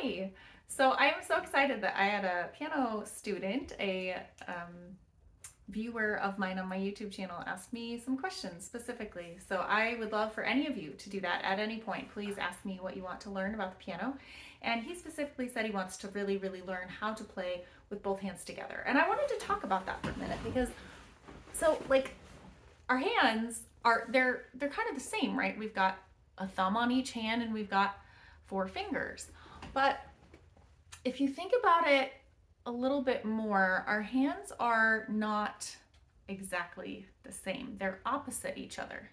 Hi. So I'm so excited that I had a piano student, a viewer of mine on my YouTube channel, ask me some questions specifically. So I would love for any of you to do that at any point. Please ask me what you want to learn about the piano. And he specifically said he wants to really, really learn how to play with both hands together. And I wanted to talk about that for a minute because our hands are they're kind of the same, right? We've got a thumb on each hand and we've got four fingers. But if you think about it a little bit more, our hands are not exactly the same. They're opposite each other.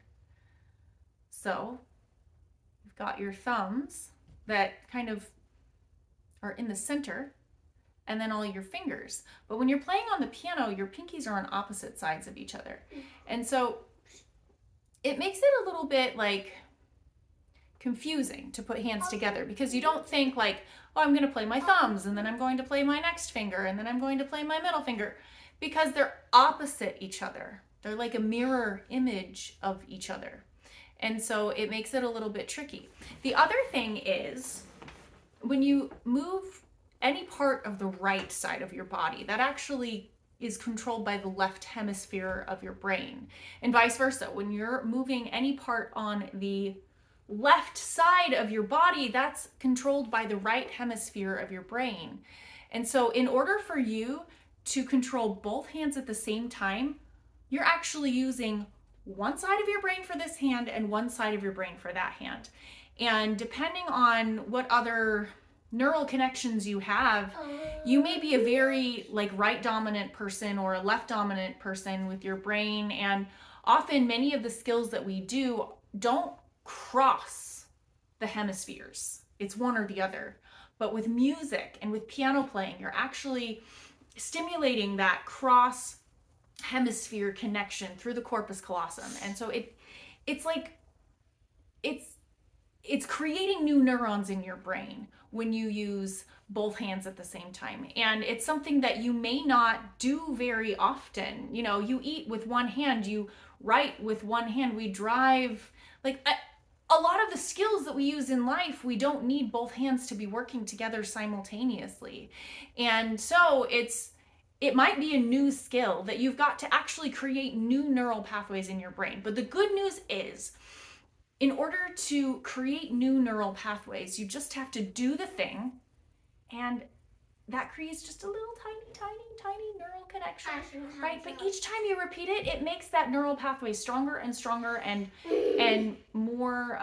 So you've got your thumbs that kind of are in the center, and then all your fingers. But when you're playing on the piano, your pinkies are on opposite sides of each other. And so it makes it a little bit like confusing to put hands together because you don't think like, oh, I'm going to play my thumbs and then I'm going to play my next finger and then I'm going to play my middle finger, because they're opposite each other. They're like a mirror image of each other. And so it makes it a little bit tricky. The other thing is when you move any part of the right side of your body, that actually is controlled by the left hemisphere of your brain, and vice versa. When you're moving any part on the left side of your body, that's controlled by the right hemisphere of your brain. And so in order for you to control both hands at the same time, you're actually using one side of your brain for this hand and one side of your brain for that hand. And depending on what other neural connections you have, you may be a very like right dominant person or a left dominant person with your brain. And often many of the skills that we do don't cross the hemispheres. It's one or the other. But with music and with piano playing, you're actually stimulating that cross hemisphere connection through the corpus callosum. And so it's like it's creating new neurons in your brain when you use both hands at the same time. And it's something that you may not do very often. You know, you eat with one hand, you write with one hand, we drive, like a lot of the skills that we use in life, we don't need both hands to be working together simultaneously. And so it might be a new skill that you've got to actually create new neural pathways in your brain. But the good news is, in order to create new neural pathways, you just have to do the thing, and that creates just a little tiny neural connection, right? But each time you repeat it, it makes that neural pathway stronger and stronger and more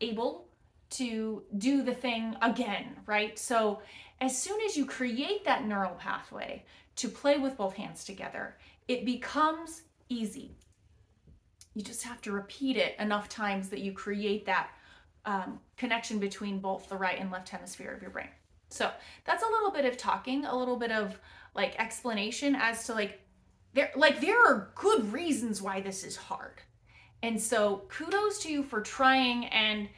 able to do the thing again, right? So as soon as you create that neural pathway to play with both hands together, it becomes easy. You just have to repeat it enough times that you create that connection between both the right and left hemisphere of your brain. So that's a little bit of talking, a little bit of like explanation as to there are good reasons why this is hard. And so kudos to you for trying, and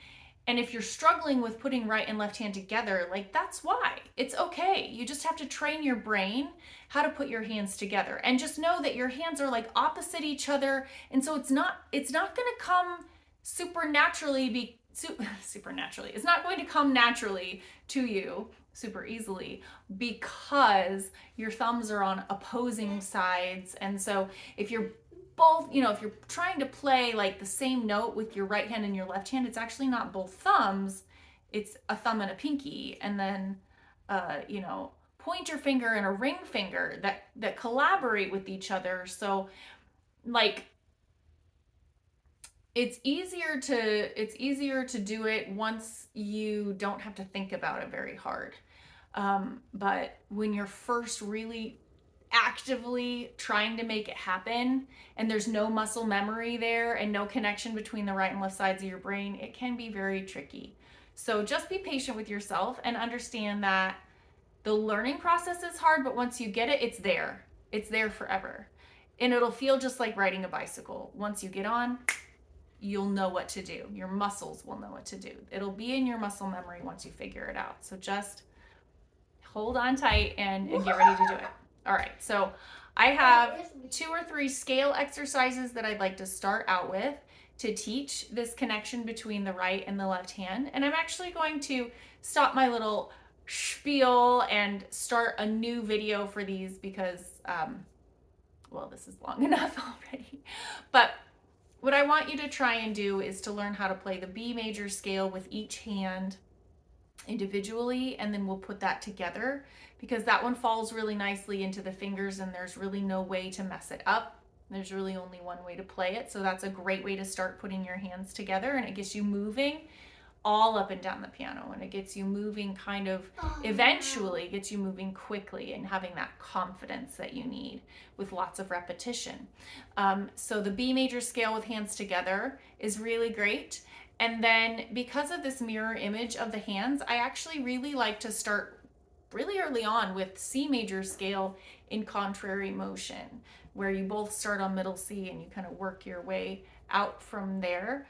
if you're struggling with putting right and left hand together, like that's why. It's okay. You just have to train your brain how to put your hands together. And just know that your hands are like opposite each other. And so it's not going to come supernaturally. It's not going to come naturally to you super easily because your thumbs are on opposing sides. And so if you're both, if you're trying to play like the same note with your right hand and your left hand, it's actually not both thumbs, it's a thumb and a pinky, and then pointer finger and a ring finger that collaborate with each other. So like it's easier to do it once you don't have to think about it very hard. But when you're first really actively trying to make it happen and there's no muscle memory there and no connection between the right and left sides of your brain, it can be very tricky. So just be patient with yourself and understand that the learning process is hard, but once you get it, it's there forever. And it'll feel just like riding a bicycle. Once you get on, you'll know what to do. Your muscles will know what to do. It'll be in your muscle memory once you figure it out. So just hold on tight and get ready to do it. All right, so I have 2 or 3 scale exercises that I'd like to start out with to teach this connection between the right and the left hand. And I'm actually going to stop my little spiel and start a new video for these because, well, this is long enough already. But what I want you to try and do is to learn how to play the B major scale with each hand individually, and then we'll put that together because that one falls really nicely into the fingers and there's really no way to mess it up. There's really only one way to play it. So that's a great way to start putting your hands together, and it gets you moving all up and down the piano, and it gets you moving kind of eventually gets you moving quickly and having that confidence that you need with lots of repetition. So the B major scale with hands together is really great. And then because of this mirror image of the hands, I actually really like to start really early on with C major scale in contrary motion, where you both start on middle C and you kind of work your way out from there.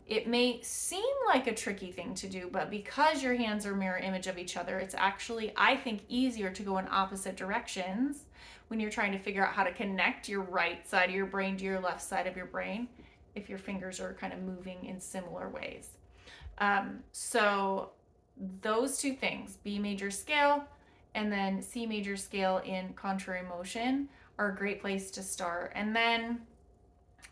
It may seem like a tricky thing to do, but because your hands are mirror image of each other, it's actually, I think, easier to go in opposite directions when you're trying to figure out how to connect your right side of your brain to your left side of your brain if your fingers are kind of moving in similar ways. So those two things, B major scale and then C major scale in contrary motion, are a great place to start. And then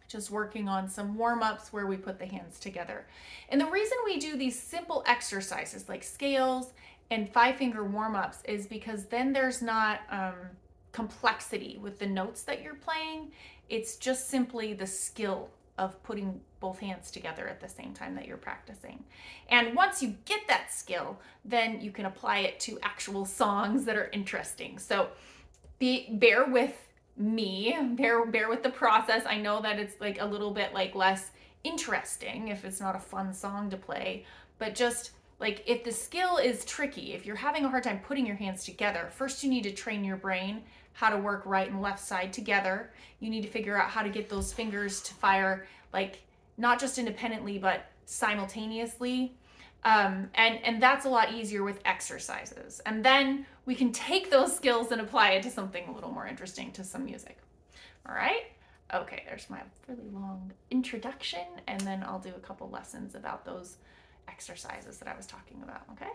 just working on some warm-ups where we put the hands together. And the reason we do these simple exercises like scales and five-finger warm-ups is because then there's not complexity with the notes that you're playing. It's just simply the skill of putting both hands together at the same time that you're practicing. And once you get that skill, then you can apply it to actual songs that are interesting. So bear with me, bear with the process. I know that it's like a little bit like less interesting if it's not a fun song to play, but just like if the skill is tricky, if you're having a hard time putting your hands together, first you need to train your brain how to work right and left side together. You need to figure out how to get those fingers to fire like not just independently but simultaneously. And that's a lot easier with exercises. And then we can take those skills and apply it to something a little more interesting, to some music. All right? Okay, there's my really long introduction, and then I'll do a couple lessons about those exercises that I was talking about, okay?